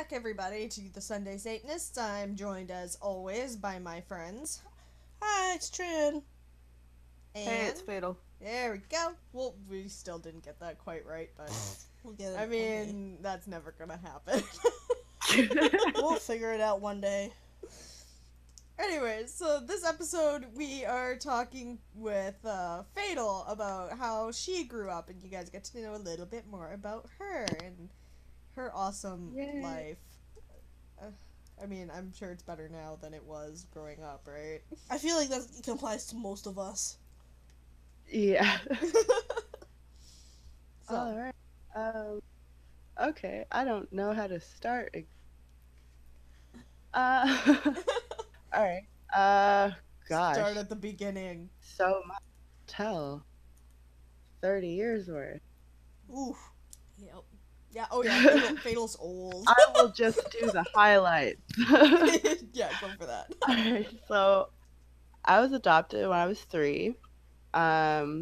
back, everybody, to the Sunday Satanists. I'm joined, as always, by my friends. Hi, it's Trin. Hey, And it's Fatal. there we go. Well, we still didn't get that quite right, but We'll get it I one day. mean, that's never gonna happen. We'll figure it out one day. Anyways, so this episode we are talking with Fatal about how she grew up, and you guys get to know a little bit more about her and her awesome Yay. life. Uh, I mean, I'm sure it's better now than it was growing up, right? I feel like that applies to most of us. Yeah. So, Alright. Okay, I don't know how to start. Alright. Gosh. start at the beginning. So much to tell. 30 years worth. Oof. Yep. Yeah. Oh yeah. Fatal's old. I will just do the highlights. Yeah, go for that. Alright, so I was adopted when I was 3. I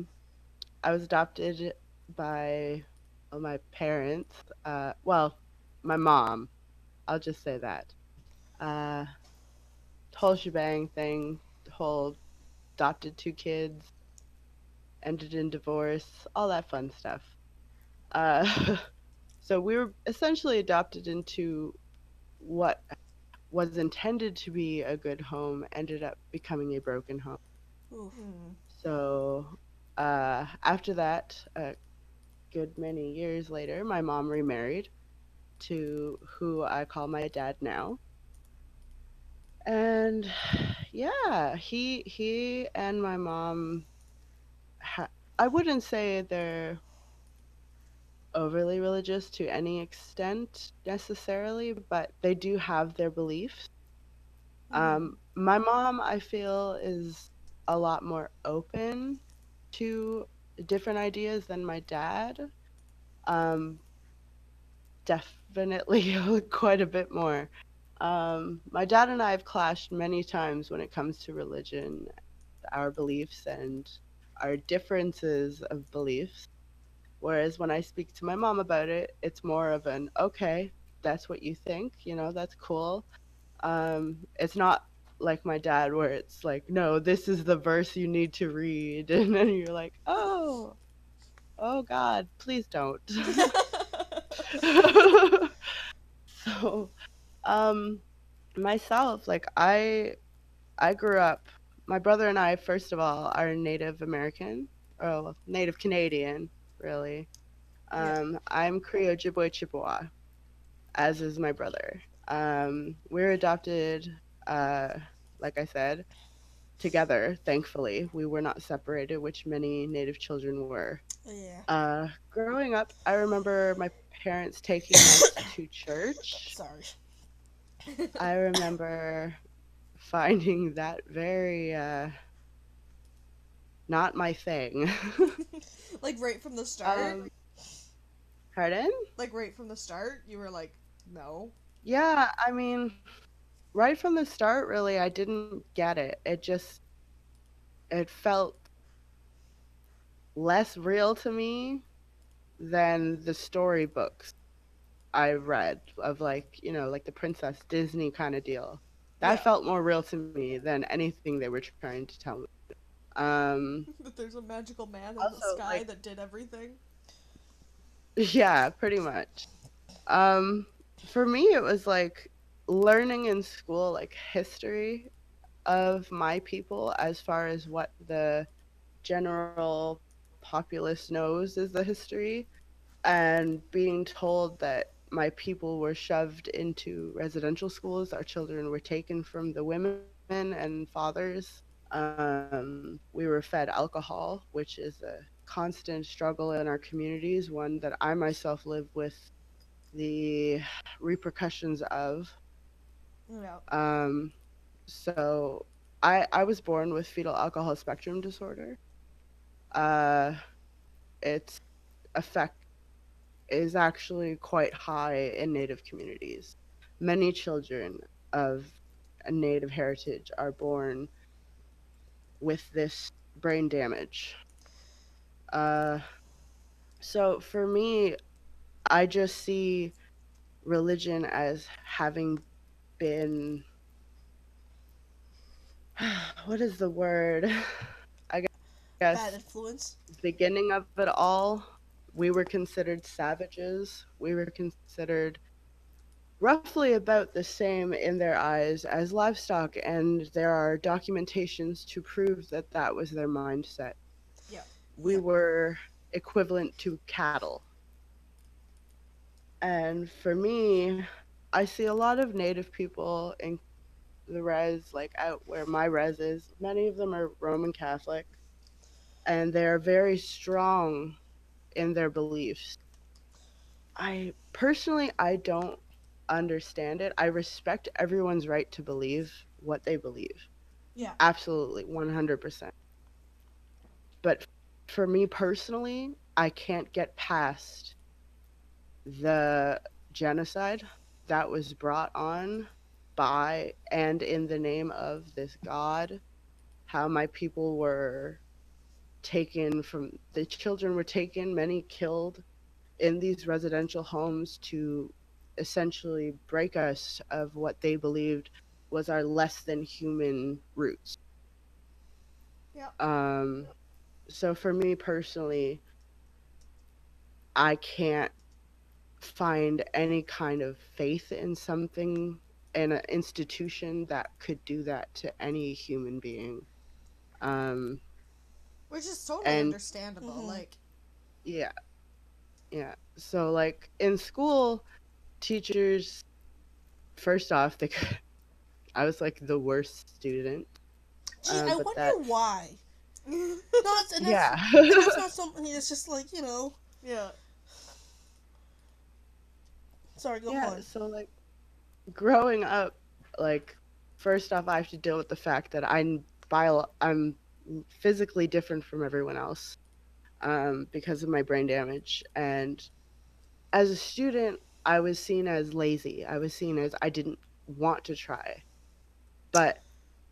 was adopted by my parents. Well, my mom. I'll just say that. Uh, whole shebang thing, whole adopted 2 kids, ended in divorce, all that fun stuff. Uh, so we were essentially adopted into what was intended to be a good home, ended up becoming a broken home. Oof. So after that, a good many years later, my mom remarried to who I call my dad now. And yeah, he and my mom I wouldn't say they're overly religious to any extent necessarily, but they do have their beliefs. My mom, I feel, is a lot more open to different ideas than my dad. Um, Definitely quite a bit more. My dad and I have clashed many times when it comes to religion, our beliefs, and our differences of beliefs. Whereas when I speak to my mom about it, it's more of an okay, that's what you think, that's cool. It's not like my dad where it's like, no, this is the verse you need to read, and then you're like, oh God, please don't. So, um, myself, like I grew up. My brother and I, first of all, are Native American, or well, Native Canadian, really. Yeah. I'm Creole Ojibwe Chippewa, as is my brother. We're adopted, uh, like I said, together. Thankfully, we were not separated, which many Native children were. Yeah. Growing up, I remember my parents taking us to church. Sorry. I remember finding that very not my thing. Like right from the start? um, Pardon? Like right from the start, you were like, no. Yeah, I mean, right from the start, really, I didn't get it. It felt less real to me than the storybooks I read of like the Princess Disney kind of deal. That Yeah. felt more real to me than anything they were trying to tell me. Um, That there's a magical man in the Also, sky that did everything. yeah, pretty much. Um, for me, it was like learning in school, like history of my people, as far as what the general populace knows is the history, and being told that my people were shoved into residential schools, our children were taken from the women and fathers. We were fed alcohol, which is a constant struggle in our communities, one that I myself live with the repercussions of. Yeah. Um, so I was born with fetal alcohol spectrum disorder. Uh, its effect is actually quite high in Native communities. Many children of a Native heritage are born with this brain damage. Uh, so for me, I just see religion as having been what is the word? I Bad guess influence. beginning of it all, we were considered savages. We were considered roughly about the same in their eyes as livestock, and there are documentations to prove that that was their mindset. Yeah. We Yeah. were equivalent to cattle. And for me, I see a lot of native people in the res, like out where my res is. Many of them are Roman Catholic, and they're very strong in their beliefs. I don't understand it. I respect everyone's right to believe what they believe. Yeah. Absolutely, 100%. But for me personally, I can't get past the genocide that was brought on by and in the name of this God, how my people were taken from the children were taken, many killed in these residential homes to essentially break us of what they believed was our less than human roots. Yeah. Um, so for me personally, I can't find any kind of faith in something in an institution that could do that to any human being. Um, Which is totally and understandable. Mhm. Like, yeah, yeah. So like in school, teachers first off, they I was like the worst student. Gee, I But wonder that's why. yeah. Not and that's yeah. and that's not something. It's just like Sorry, go Yeah, on. so like growing up, like first off I have to deal with the fact that I'm physically different from everyone else because of my brain damage. And as a student, I was seen as lazy. I was seen as I didn't want to try. But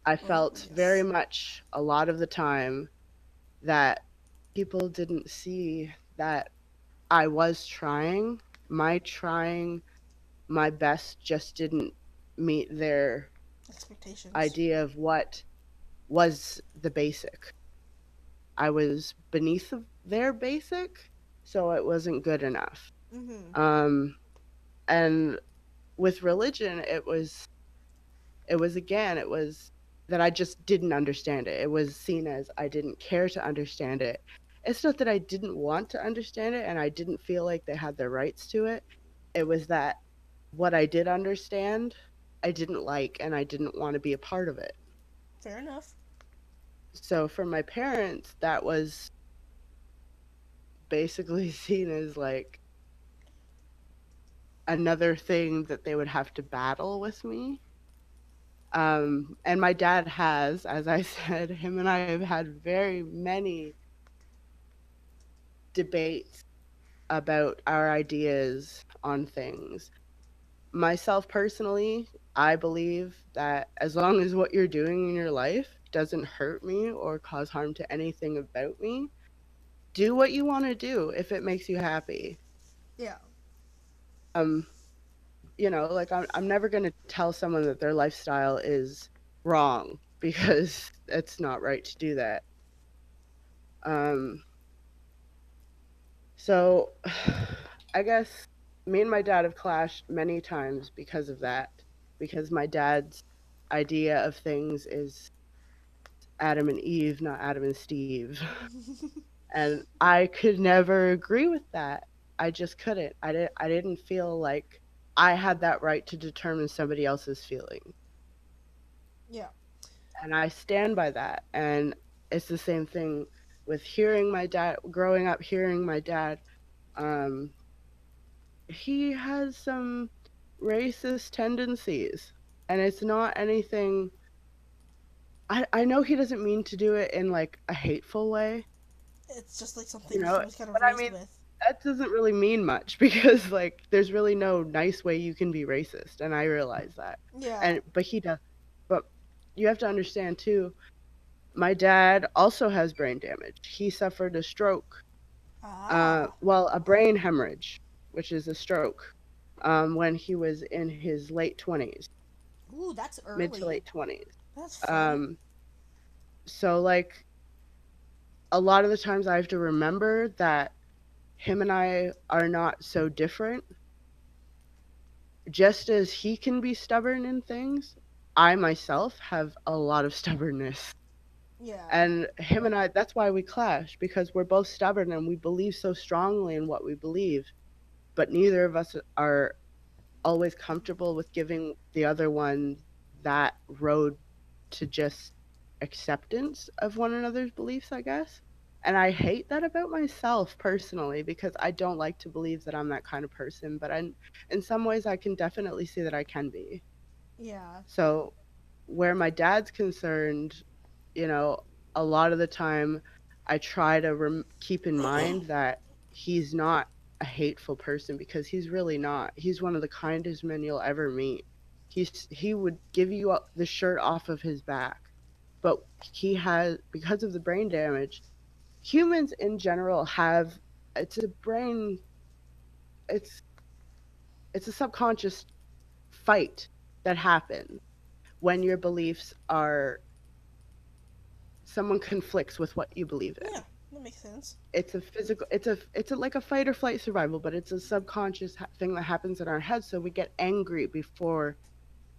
I Oh felt very yes. much a lot of the time that people didn't see that I was trying. My best just didn't meet their Expectations. idea of what was the basic. I was beneath their basic, so it wasn't good enough. Mm-hmm. Um, and with religion, it was that I just didn't understand it. It was seen as I didn't care to understand it. It's not that I didn't want to understand it and I didn't feel like they had their rights to it. It was that what I did understand, I didn't like and I didn't want to be a part of it. Fair enough. So for my parents, that was basically seen as like another thing that they would have to battle with me. And my dad has, as I said, him and I have had very many debates about our ideas on things. Myself personally, I believe that as long as what you're doing in your life doesn't hurt me or cause harm to anything about me, do what you want to do if it makes you happy. Yeah. Um, like I'm never going to tell someone that their lifestyle is wrong because it's not right to do that. Um, so I guess me and my dad have clashed many times because of that. Because my dad's idea of things is Adam and Eve, not Adam and Steve. And I could never agree with that. I just couldn't. I didn't feel like I had that right to determine somebody else's feeling. Yeah. And I stand by that. And it's the same thing with hearing my dad growing up hearing my dad um he has some racist tendencies, and it's not anything. I know he doesn't mean to do it in like a hateful way, It's just like something he you know, was kind of but I raised mean with. that doesn't really mean much because like there's really no nice way you can be racist, and I realize that. Yeah. And but he does. But you have to understand too, my dad also has brain damage. He suffered a stroke. Ah. Well, a brain hemorrhage, which is a stroke. when he was in his late 20s, Ooh, that's mid to early. late 20s. That's fun. Um, so, like, a lot of the times I have to remember that him and I are not so different. Just as he can be stubborn in things, I myself have a lot of stubbornness. Yeah. And him and I, that's why we clash, because we're both stubborn and we believe so strongly in what we believe, but neither of us are always comfortable with giving the other one that road to just acceptance of one another's beliefs, I guess. And I hate that about myself personally because I don't like to believe that I'm that kind of person, but in some ways I can definitely see that I can be. Yeah. So where my dad's concerned, you know, a lot of the time I try to keep in mind that he's not a hateful person because he's really not. He's one of the kindest men you'll ever meet. He would give you the shirt off of his back. But he has, because of the brain damage, humans in general have, it's a brain, it's it's a subconscious fight that happens when your beliefs are, someone conflicts with what you believe Yeah. in. That makes sense. It's a physical, it's a like a fight or flight survival, but it's a subconscious thing that happens in our heads, so we get angry before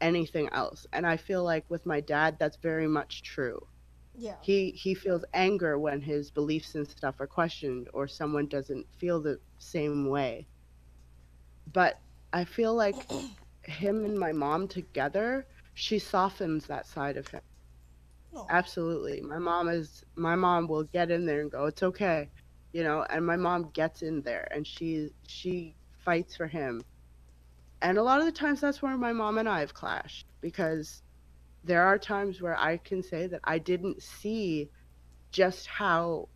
anything else. And I feel like with my dad that's very much true. Yeah. He feels anger when his beliefs and stuff are questioned or someone doesn't feel the same way. But I feel like him and my mom together, she softens that side of him. No. Absolutely. My mom will get in there and go, "It's okay." You know, and my mom gets in there and she fights for him. And a lot of the times that's where my mom and I have clashed because there are times where I can say that I didn't see just how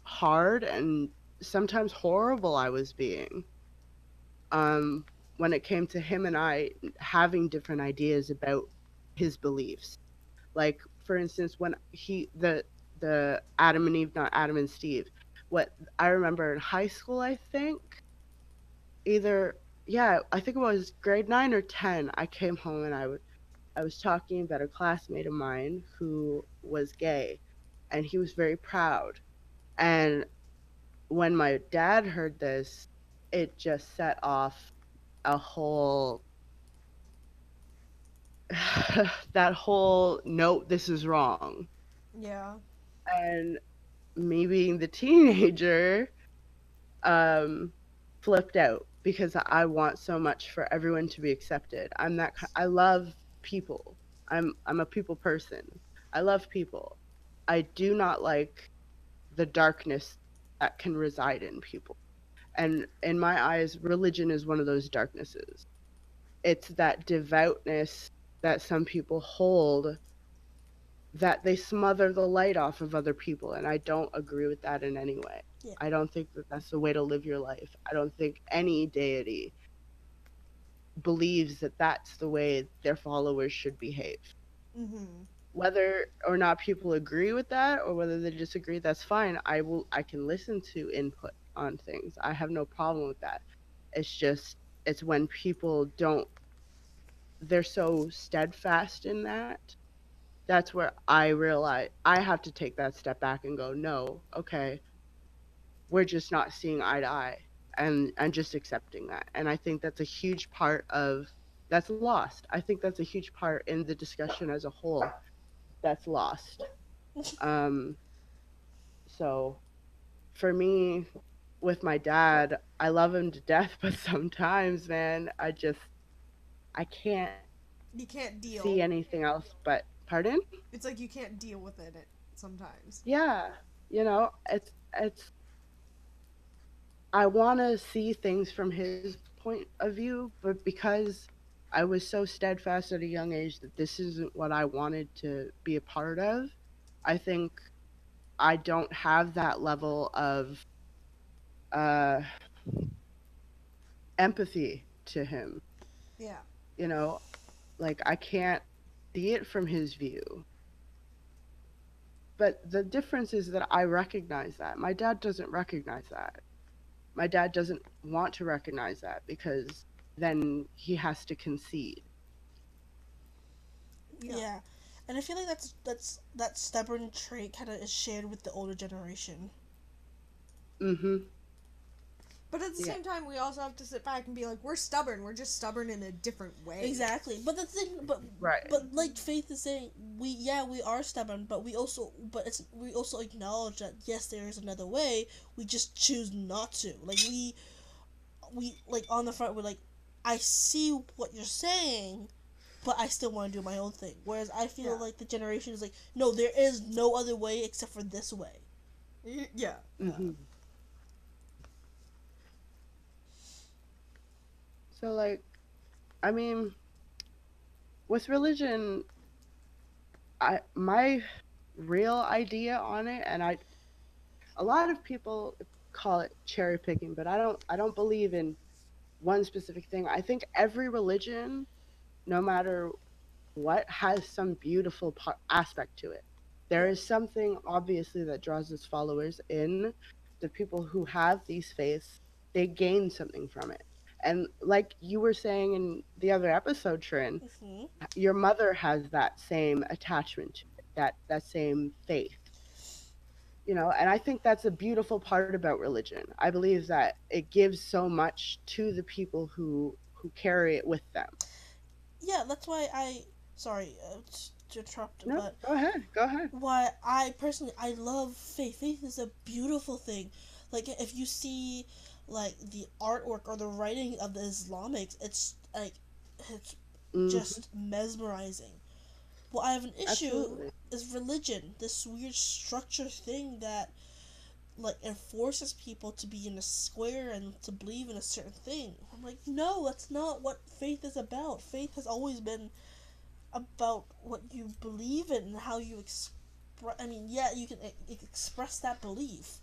hard and sometimes horrible I was being. Um when it came to him and I having different ideas about his beliefs. Like for instance, when the Adam and Eve, not Adam and Steve. What I remember in high school, I think either yeah, I think it was grade 9 or 10. I came home and I was talking about a classmate of mine who was gay, and he was very proud. And when my dad heard this, it just set off a whole that whole note, this is wrong. Yeah. And me being the teenager, um, flipped out because I want so much for everyone to be accepted. I love people. I'm a people person. I love people. I do not like the darkness that can reside in people. And in my eyes, religion is one of those darknesses. It's that devoutness that some people hold that they smother the light off of other people, and I don't agree with that in any way. Yeah. I don't think that that's the way to live your life. I don't think any deity believes that that's the way their followers should behave. Mhm. Whether or not people agree with that or whether they disagree, that's fine. I can listen to input on things. I have no problem with that. It's just it's when people don't, they're so steadfast in that. That's where I realize I have to take that step back and go, no, okay, we're just not seeing eye to eye, and just accepting that. And I think that's a huge part of that's lost. I think that's a huge part in the discussion as a whole that's lost. Um, so for me, with my dad, I love him to death, but sometimes, man, I can't You can't see deal. anything else but pardon? It's like you can't deal with it sometimes. Yeah, you know, it's I want to see things from his point of view, but because I was so steadfast at a young age that this isn't what I wanted to be a part of, I think I don't have that level of uh, empathy to him. Yeah. You know, like I can't see it from his view. But the difference is that I recognize that. My dad doesn't recognize that. My dad doesn't want to recognize that because then he has to concede. Yeah. And I feel like that stubborn trait kind of is shared with the older generation. Mm-hmm. But at the Yeah. same time, we also have to sit back and be like, we're stubborn. We're just stubborn in a different way. Exactly. But the thing, Right. but like Faith is saying, we are stubborn, but we also acknowledge that yes, there is another way. We just choose not to. Like we like on the front, we're like, I see what you're saying, but I still want to do my own thing. Whereas I feel Yeah. like the generation is like, no, there is no other way except for this way. Yeah. Mm-hmm. So, like, I mean, with religion, my real idea on it, and a lot of people call it cherry picking, but I don't believe in one specific thing. I think every religion, no matter what, has some beautiful aspect to it. There is something obviously that draws its followers in. The people who have these faiths, they gain something from it. And like you were saying in the other episode, Trin, Mm-hmm. your mother has that same attachment to it, that same faith. And I think that's a beautiful part about religion. I believe that it gives so much to the people who carry it with them. Yeah, that's why I. Sorry to interrupt, No, but go ahead. why I personally I love faith. Faith is a beautiful thing. Like if you see like the artwork or the writing of the Islamics, it's Hmm. just mesmerizing. What I have an issue Absolutely. is religion, this weird structure thing that like enforces people to be in a square and to believe in a certain thing. I'm like, no, that's not what faith is about. Faith has always been about what you believe in and how you express. I mean, yeah, you can express that belief.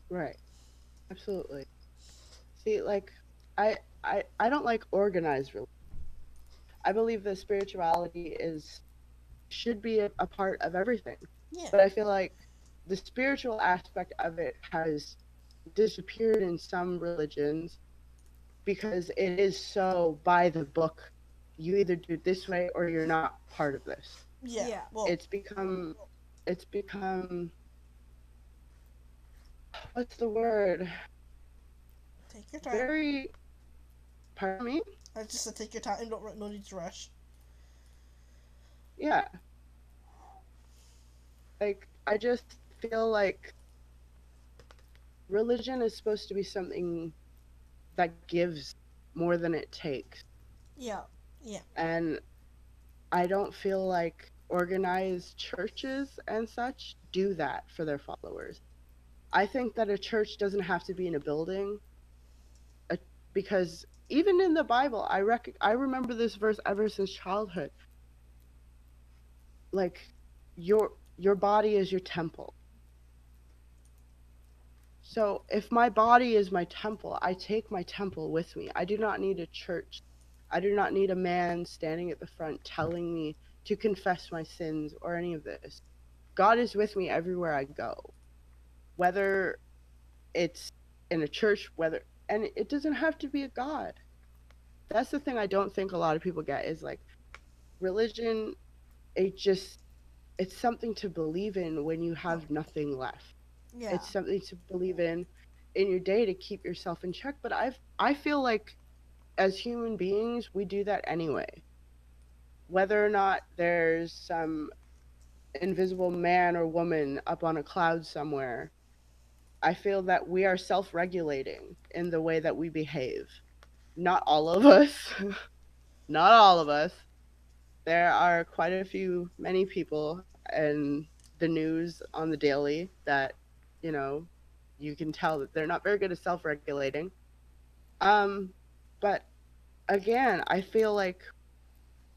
Right. Absolutely. See, like, I don't like organized religion. I believe that spirituality is should be a part of everything. Yeah, But I feel like the spiritual aspect of it has disappeared in some religions because it is so by the book. You either do it this way or you're not part of this. yeah. Yeah. Well, It's become what's the word? take your time. Very, pardon me? I just said take your time and don't no need to rush. Yeah. Like I just feel like religion is supposed to be something that gives more than it takes. Yeah, yeah, And I don't feel like organized churches and such do that for their followers. I think that a church doesn't have to be in a building uh, because even in the Bible, I remember this verse ever since childhood. Like your body is your temple. So if my body is my temple, I take my temple with me. I do not need a church. I do not need a man standing at the front telling me to confess my sins or any of this. God is with me everywhere I go. Whether it's in a church, and it doesn't have to be a God. That's the thing I don't think a lot of people get is like religion, it just it's something to believe in when you have nothing left. Yeah. It's something to believe in your day to keep yourself in check. But I feel like as human beings, we do that anyway. Whether or not there's some invisible man or woman up on a cloud somewhere, I feel that we are self regulating in the way that we behave. Not all of us. Not all of us. There are quite a few, many people in the news on the daily that, you know, you can tell that they're not very good at self regulating. Um, but again, I feel like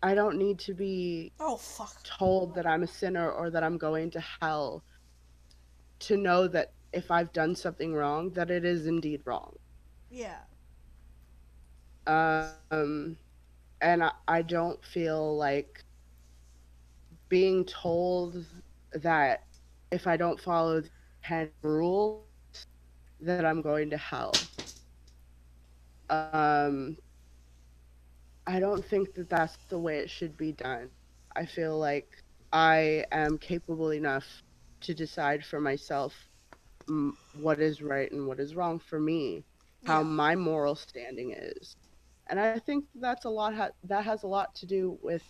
I don't need to be Oh fuck. told that I'm a sinner or that I'm going to hell to know that if I've done something wrong, that it is indeed wrong. Yeah. Um, and I don't feel like being told that if I don't follow the 10 rules, that I'm going to hell. Um, I don't think that that's the way it should be done. I feel like I am capable enough to decide for myself what is right and what is wrong for me, how Yeah. my moral standing is. And I think that has a lot to do with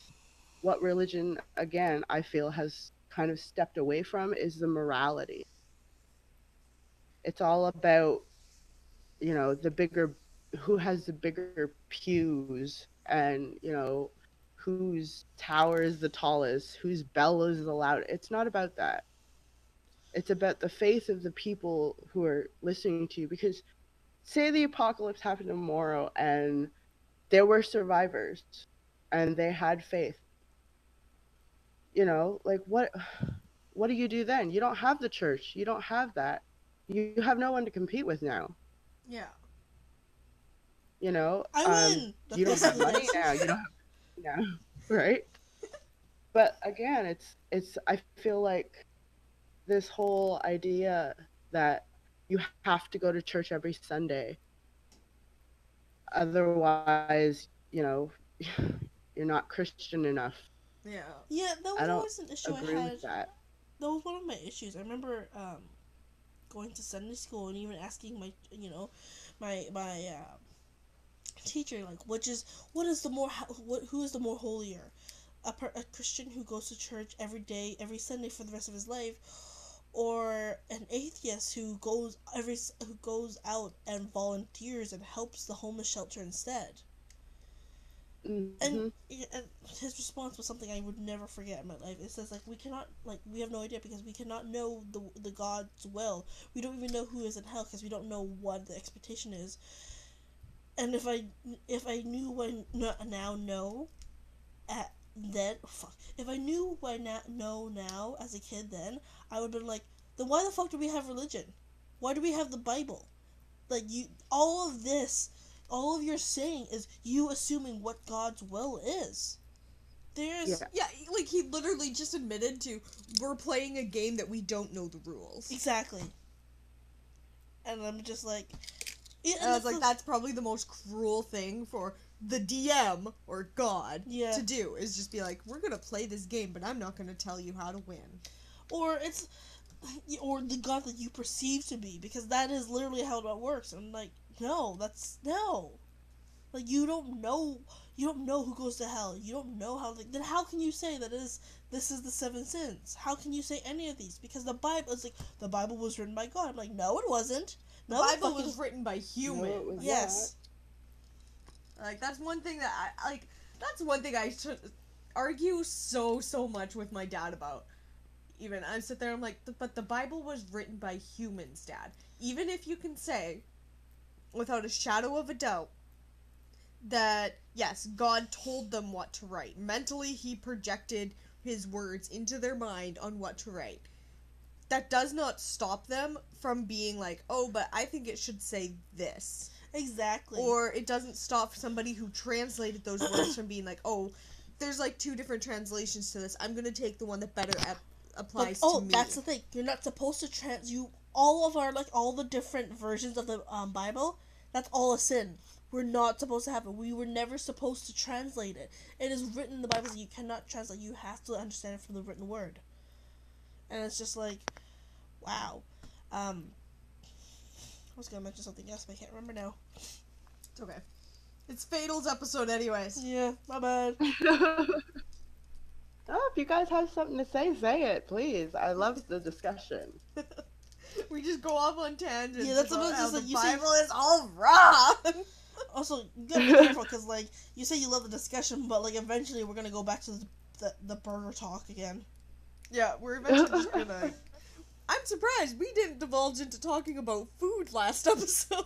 what religion, again, I feel has kind of stepped away from is the morality. It's all about, the bigger, who has the bigger pews, and, whose tower is the tallest, whose bell is the loudest. It's not about that. It's about the faith of the people who are listening to you. Because say the apocalypse happened tomorrow and there were survivors and they had faith, like what do you do then? You don't have the church. You don't have that. You have no one to compete with now. Yeah. You know, I win. That's you don't have basically the money answer. now. You don't have now, right? But again, it's. I feel like this whole idea that you have to go to church every Sunday, otherwise, you're not Christian enough. Yeah. Yeah, that I was don't always an issue I agree had. with that. That was one of my issues. I remember going to Sunday school and even asking my, my teacher, like, what is the more who is the more holier, a Christian who goes to church every day, every Sunday for the rest of his life, or an atheist who goes out and volunteers and helps the homeless shelter instead. And Hmm. and his response was something I would never forget in my life. It says, like, we have no idea because we cannot know the God's will. We don't even know who is in hell because we don't know what the expectation is. And if I knew what I now know at then fuck if I knew what I know now as a kid, then I would have been like, then why the fuck do we have religion? Why do we have the Bible? Like, you, all of your saying is you assuming what God's will is. There's Yeah. Yeah, like he literally just admitted to we're playing a game that we don't know the rules. exactly, and I'm just like, yeah, And I was like, that's probably the most cruel thing for the DM or God Yeah. to do is just be like, we're gonna play this game, but I'm not gonna tell you how to win. or it's or the God that you perceive to be, because that is literally how it works. And I'm like, no, that's no. Like, you don't know who goes to hell. You don't know how. Like, then how can you say this is the seven sins? How can you say any of these? Because the Bible is like, the Bible was written by God. I'm like, no, it wasn't. The No, Bible fucking was written by humans. No, it was yes. Like that's one thing that that's one thing I should argue so much with my dad about. Even I sit there, I'm like, but the Bible was written by humans, Dad. Even if you can say, without a shadow of a doubt, that yes, God told them what to write. Mentally, he projected his words into their mind on what to write. That does not stop them from being like, oh, but I think it should say this. Exactly. Or it doesn't stop somebody who translated those words from being like, oh, there's like two different translations to this. I'm gonna take the one that better applies to me. That's the thing. You're not supposed to all of our, like, all the different versions of the Bible. That's all a sin. We're not supposed to have it. We were never supposed to translate it. It is written in the Bible that you cannot translate. You have to understand it from the written word. And it's just like, wow. I was gonna mention something else, but I can't remember now. It's okay. It's Fatal's episode, anyways. Yeah, my bad. Oh, if you guys have something to say it, please. I love the discussion. We just go off on tangents. Yeah, that's about about how just the like you say. Bible is all wrong. Also, you gotta be careful because, like, you say you love the discussion, but, like, eventually we're gonna go back to the burger talk again. Yeah, we're eventually just gonna. I'm surprised we didn't divulge into talking about food last episode.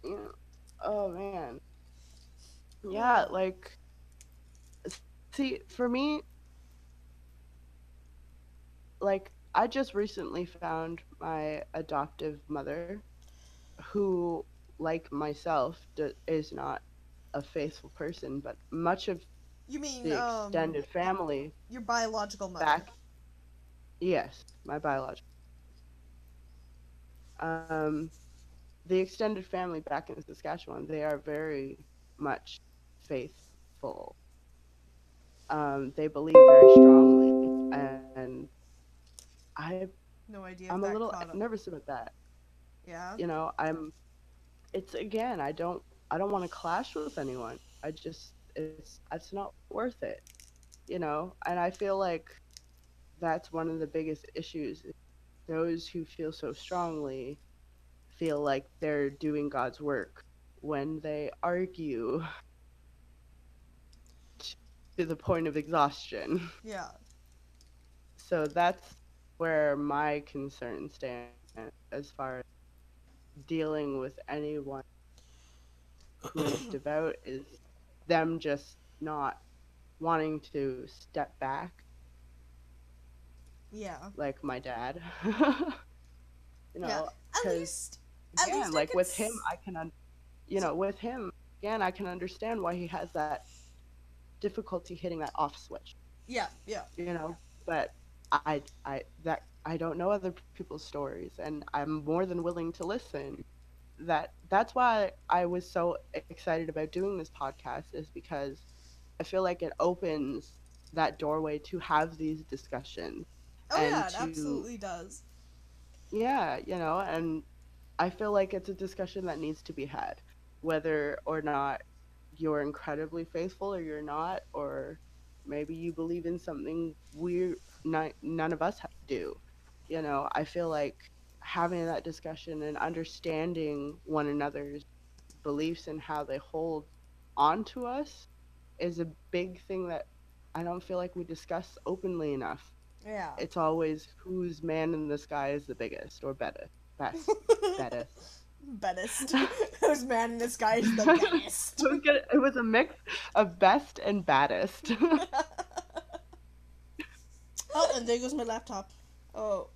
Yeah. Oh man. Yeah, like, see, for me, like, I just recently found my adoptive mother, who, like myself, is not a faithful person, but much of You mean the extended family your biological mother? back. Yes, my biological. Um, the extended family back in Saskatchewan, they are very much faithful. They believe very strongly, and I No idea I'm if a that little caught up. nervous about that. Yeah. You know, it's again, I don't want to clash with anyone. I just it's not worth it. You know, and I feel like that's one of the biggest issues. Those who feel so strongly feel like they're doing God's work when they argue to the point of exhaustion. Yeah. So that's where my concern stands as far as dealing with anyone who is devout is them just not wanting to step back Yeah. like my dad. You Yeah. know, At because least, at again, least I like could. with him, with him, again, I can understand why he has that difficulty hitting that off switch. Yeah. Yeah. You know, but I don't know other people's stories, and I'm more than willing to listen. That's why I was so excited about doing this podcast, is because I feel like it opens that doorway to have these discussions Oh and yeah, it to, absolutely does. yeah, you know, and I feel like it's a discussion that needs to be had, whether or not you're incredibly faithful or you're not, or maybe you believe in something weird none of us do. You know, I feel like having that discussion and understanding one another's beliefs and how they hold on to us is a big thing that I don't feel like we discuss openly enough. Yeah. It's always whose man in the sky is the biggest or better, best, bettest. Bettest. Whose man in the sky is the bettest. It was a mix of best and baddest. Oh, and there goes my laptop. Oh,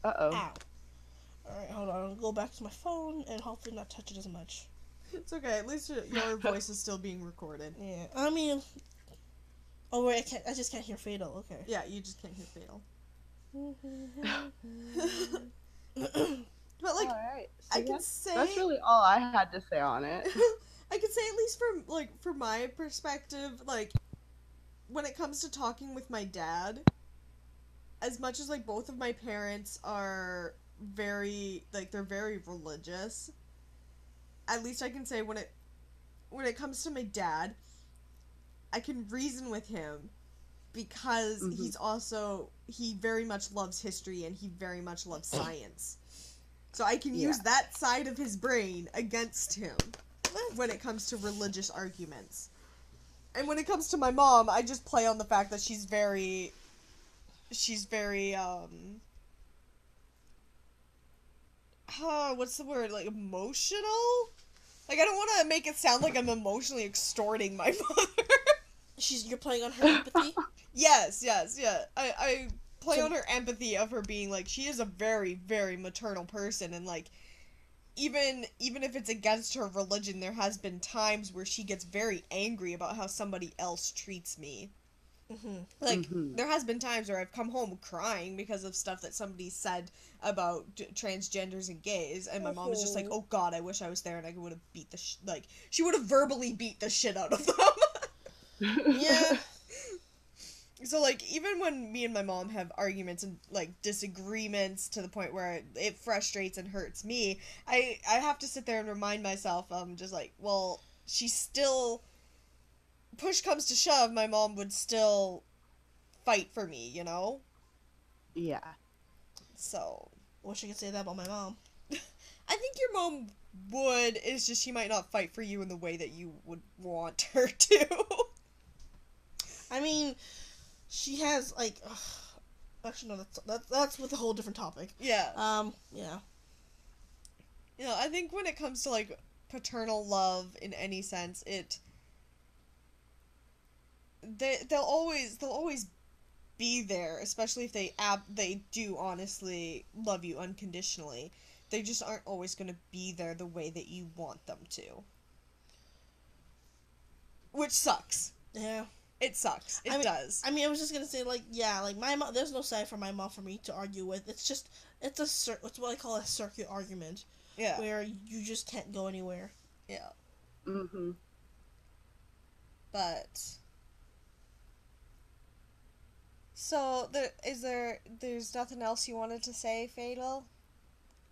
Uh-oh. Ow. Alright, hold on. I'll go back to my phone and hopefully not touch it as much. it's okay. At least your voice is still being recorded. Yeah, I mean... Oh, wait, I just can't hear Fatal. Okay. Yeah, you just can't hear Fatal. But like, Alright. I can say That's really all I had to say on it. I can say, at least from my perspective, like when it comes to talking with my dad, as much as like both of my parents are they're very religious, at least I can say when it comes to my dad, I can reason with him because he very much loves history and he very much loves science. So I can use that side of his brain against him when it comes to religious arguments. And when it comes to my mom, I just play on the fact that she's very what's the word? Like emotional? Like I don't want to make it sound like I'm emotionally extorting my mother. You're playing on her empathy? Yes, yeah. I play on her empathy of her being like, she is a very, very maternal person, and like even if it's against her religion, there has been times where she gets very angry about how somebody else treats me. Mm-hmm. Like there has been times where I've come home crying because of stuff that somebody said about transgenders and gays, and my mom is just like, "Oh God, I wish I was there and I would have beat the like she would have verbally beat the shit out of them." Yeah. So like even when me and my mom have arguments and like disagreements to the point where it frustrates and hurts me, I have to sit there and remind myself, just like, well, she's still, push comes to shove, my mom would still fight for me, you know? Yeah. So Wish I could say that about my mom. I think your mom would, it's just she might not fight for you in the way that you would want her to. I mean, she has like, actually no, that's with a whole different topic. Yeah. Yeah. You know, I think when it comes to like paternal love in any sense, they'll always be there, especially if they do honestly love you unconditionally. They just aren't always going to be there the way that you want them to. Which sucks. Yeah. It sucks. It does. I mean, I was just gonna say, like, yeah, like, my mom, there's no side for my mom for me to argue with. It's just, it's what I call a circuit argument. Yeah. where you just can't go anywhere. Yeah. Mm-hmm. But so there's nothing else you wanted to say, Fatal?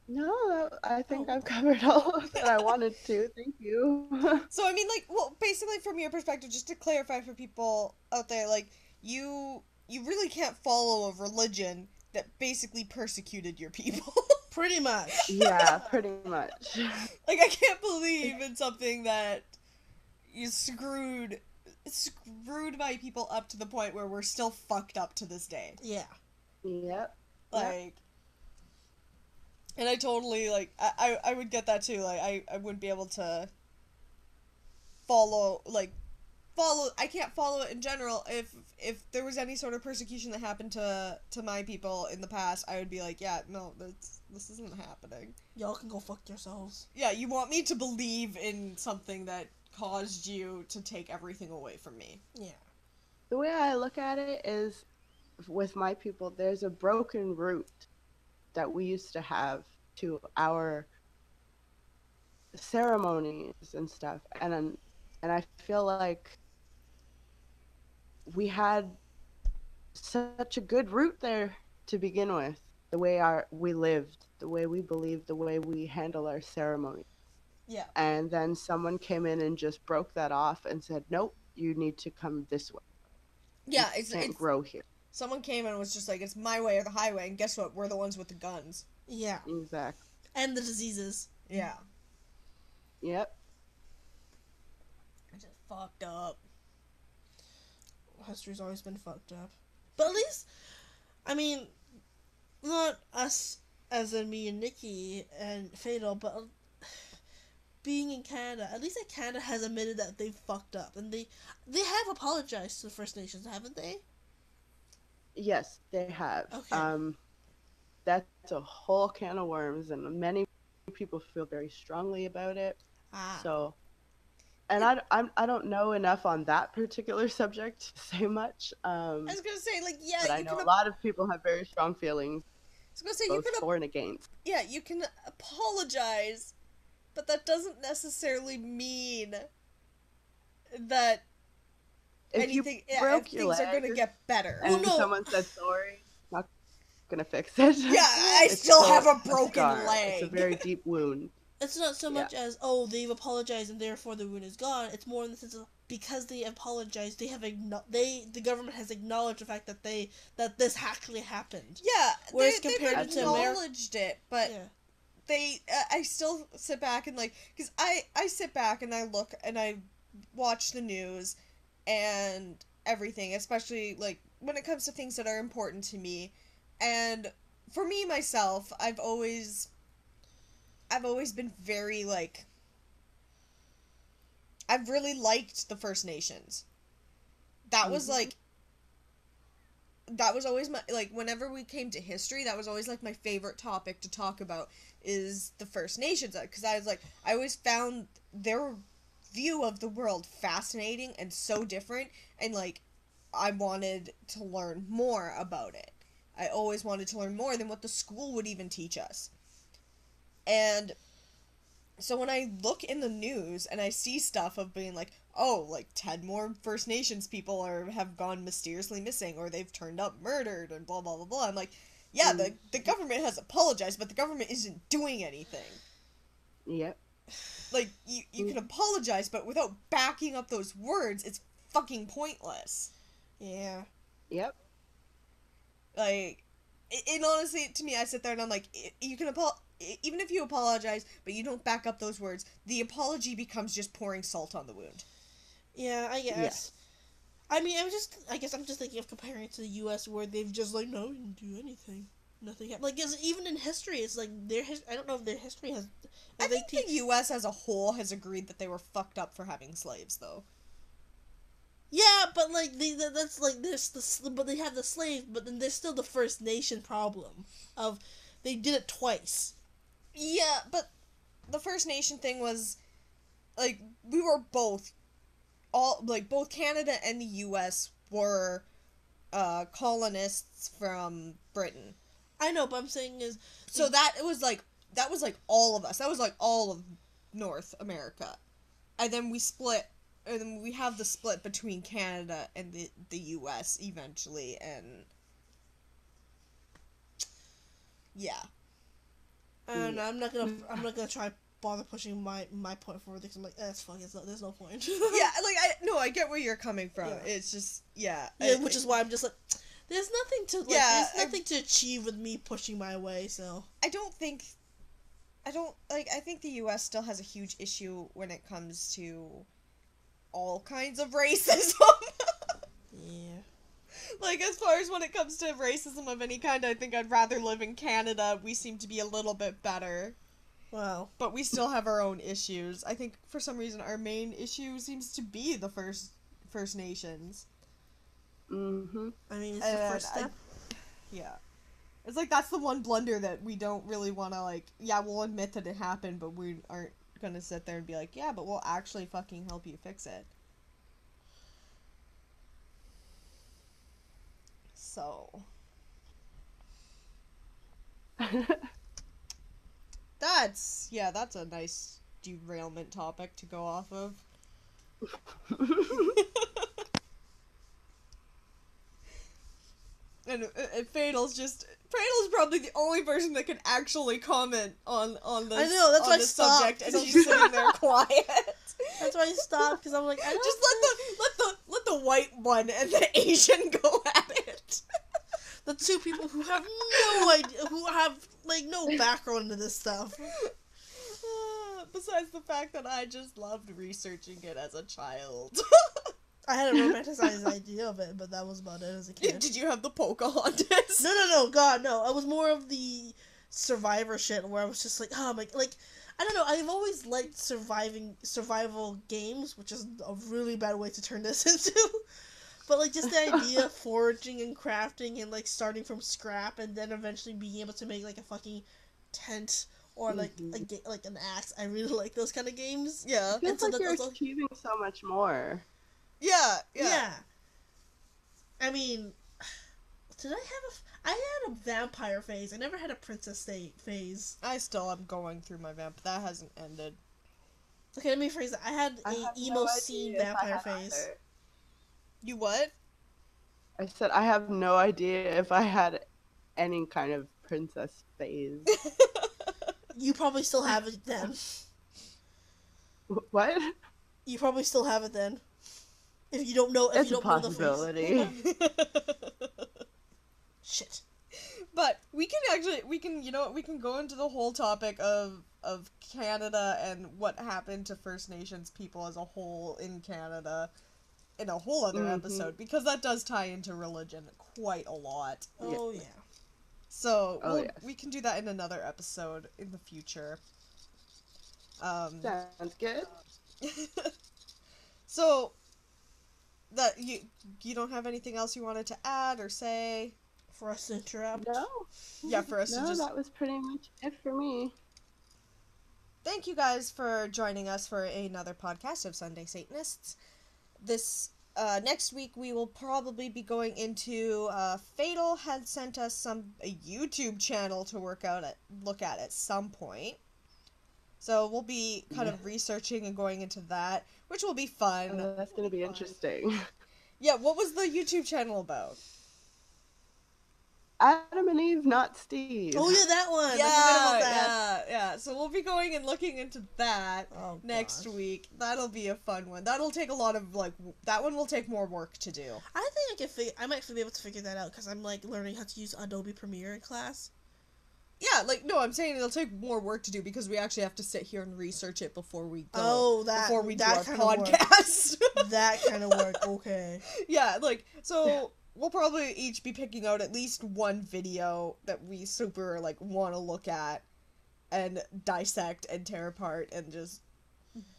No, I think Oh. I've covered all that I wanted to. Thank you. So I mean, like, well, basically from your perspective, just to clarify for people out there, like, you really can't follow a religion that basically persecuted your people. Pretty much. Yeah, pretty much. Like, I can't believe in something that you screwed my people up to the point where we're still fucked up to this day. Yeah. Yep. Like, and I totally, like, I would get that too. Like, I wouldn't be able to follow, I can't follow it in general. If there was any sort of persecution that happened to my people in the past, I would be like, yeah, no, this isn't happening. Y'all can go fuck yourselves. Yeah, you want me to believe in something that caused you to take everything away from me. Yeah. The way I look at it is, with my people, there's a broken root that we used to have to our ceremonies and stuff, and I feel like we had such a good root there to begin with. The way we lived, the way we believed, the way we handle our ceremony. Yeah. And then someone came in and just broke that off and said, "Nope, you need to come this way. Yeah, You can't grow here." someone came and was just like, it's my way or the highway, and guess what? We're the ones with the guns. Yeah. Exactly. And the diseases. Yeah. Yep. I just fucked up. History's always been fucked up. But at least, I mean, not us as in me and Nikki and Fatal, but being in Canada, at least Canada has admitted that they fucked up, and they have apologized to the First Nations, haven't they? Yes, they have. Okay. That's a whole can of worms, and many people feel very strongly about it. Ah. So, and I don't know enough on that particular subject to say much. I was gonna say, like, yeah, But I you know can. a lot of people have very strong feelings, I was gonna say you both can. for and against. Yeah, you can apologize, but that doesn't necessarily mean that If you broke your things are leg gonna get better. and Well, no. someone said sorry, not gonna fix it. Yeah, I It's still have a broken scar. leg. It's a very deep wound. It's not so much as, oh, they've apologized and therefore the wound is gone. It's more in the sense of, because they apologized, the government has acknowledged the fact that this actually happened. Yeah, Whereas they've compared to acknowledged it, but Yeah. I still sit back and, like, because I sit back and I look and I watch the news and everything, especially, like, when it comes to things that are important to me. And for me, myself, I've always been very, like, I've really liked the First Nations. That was, like, that was always my, like, whenever we came to history, that was always, like, my favorite topic to talk about is the First Nations, because I was, like, I always found their view of the world fascinating and so different, and, like, I wanted to learn more about it. I always wanted to learn more than what the school would even teach us. And so when I look in the news and I see stuff of being like, oh, like 10 more First Nations people have gone mysteriously missing, or they've turned up murdered, and blah, blah, blah, blah. I'm like, yeah, the government has apologized, but the government isn't doing anything. Yep. Like, you can apologize, but without backing up those words, it's fucking pointless. Yeah. Yep. Like, it honestly, to me, I sit there and I'm like, you can even if you apologize, but you don't back up those words, the apology becomes just pouring salt on the wound. Yeah, I guess. Yes. I mean, I guess I'm just thinking of comparing it to the U.S. where they've just, like, no, we didn't do anything. Nothing happened. Like, 'cause even in history, it's like, I don't know if their history has... I think the U.S. as a whole has agreed that they were fucked up for having slaves, though. Yeah, but, like, that's, like, but they have the slaves, but then there's still the First Nation problem of they did it twice. Yeah, but the First Nation thing was, like, we were both Canada and the U.S. were colonists from Britain. I know, but I'm saying is... So that, it was, like, that was like all of us. That was like all of North America. And then we split, and then we have the split between Canada and the US eventually, and yeah. And I'm not gonna try bother pushing my point forward because I'm like, that's fuck, there's no point. Yeah, like I get where you're coming from. Yeah. It's just which is why I'm just like, there's nothing to there's nothing to achieve with me pushing my way. So I think the US still has a huge issue when it comes to all kinds of racism. Yeah. Like, as far as when it comes to racism of any kind, I think I'd rather live in Canada. We seem to be a little bit better. Wow. But we still have our own issues. I think, for some reason, our main issue seems to be the First Nations. Mm-hmm. I mean, it's the first step. Yeah. It's like, that's the one blunder that we don't really want to, like, yeah, we'll admit that it happened, but we aren't gonna sit there and be like, yeah, but we'll actually fucking help you fix it. So. That's a nice derailment topic to go off of. And Fatal's probably the only person that can actually comment on this. I know, that's why I stopped, subject, and she's sitting there quiet. That's why I stopped, because I'm like, I don't just let the white one and the Asian go at it. The two people who have no idea, who have like no background into this stuff. Besides the fact that I just loved researching it as a child. I had a romanticized idea of it, but that was about it as a kid. Did you have the Pocahontas? No, God, no. I was more of the Survivor shit, where I was just like, oh my, like, I don't know. I've always liked survival games, which is a really bad way to turn this into. But, like, just the idea of foraging and crafting and, like, starting from scrap and then eventually being able to make, like, a fucking tent or, like, like an axe. I really like those kind of games. Yeah. It feels like you're achieving so much more. Yeah. I mean, I had a vampire phase. I never had a princess phase. I still am going through my that hasn't ended. Okay, let me phrase it. I had an emo scene vampire phase. Either. You what? I said I have no idea if I had any kind of princess phase. You probably still have it then. What? You probably still have it then. If you don't know, if it's you don't a possibility. Know the face. Shit. But we can go into the whole topic of Canada and what happened to First Nations people as a whole in Canada in a whole other episode, because that does tie into religion quite a lot. Oh yeah. So we can do that in another episode in the future. Sounds good. So that you don't have anything else you wanted to add or say for us to interrupt? No. Yeah, for us to just. No, that was pretty much it for me. Thank you guys for joining us for another podcast of Sunday Satanists. This next week we will probably be going into Fatal had sent us a YouTube channel to look at at some point. So we'll be kind of researching and going into that, which will be fun. Oh, that's going to be interesting. Yeah, what was the YouTube channel about? Adam and Eve, not Steve. Oh yeah, that one. Yeah. So we'll be going and looking into that next week. That'll be a fun one. That'll take a lot of that one will take more work to do. I think I might be able to figure that out because I'm learning how to use Adobe Premiere in class. Yeah, no, I'm saying it'll take more work to do because we actually have to sit here and research it before we go. Before we do our podcast. That kind of work. Okay. Yeah, so. We'll probably each be picking out at least one video that we super, want to look at and dissect and tear apart and just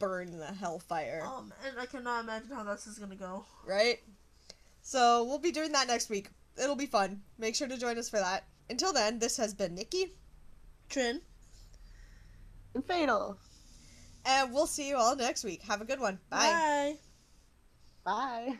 burn in the hellfire. And I cannot imagine how this is gonna go. Right? So, we'll be doing that next week. It'll be fun. Make sure to join us for that. Until then, this has been Nikki. Trin. And Fatal. And we'll see you all next week. Have a good one. Bye. Bye. Bye.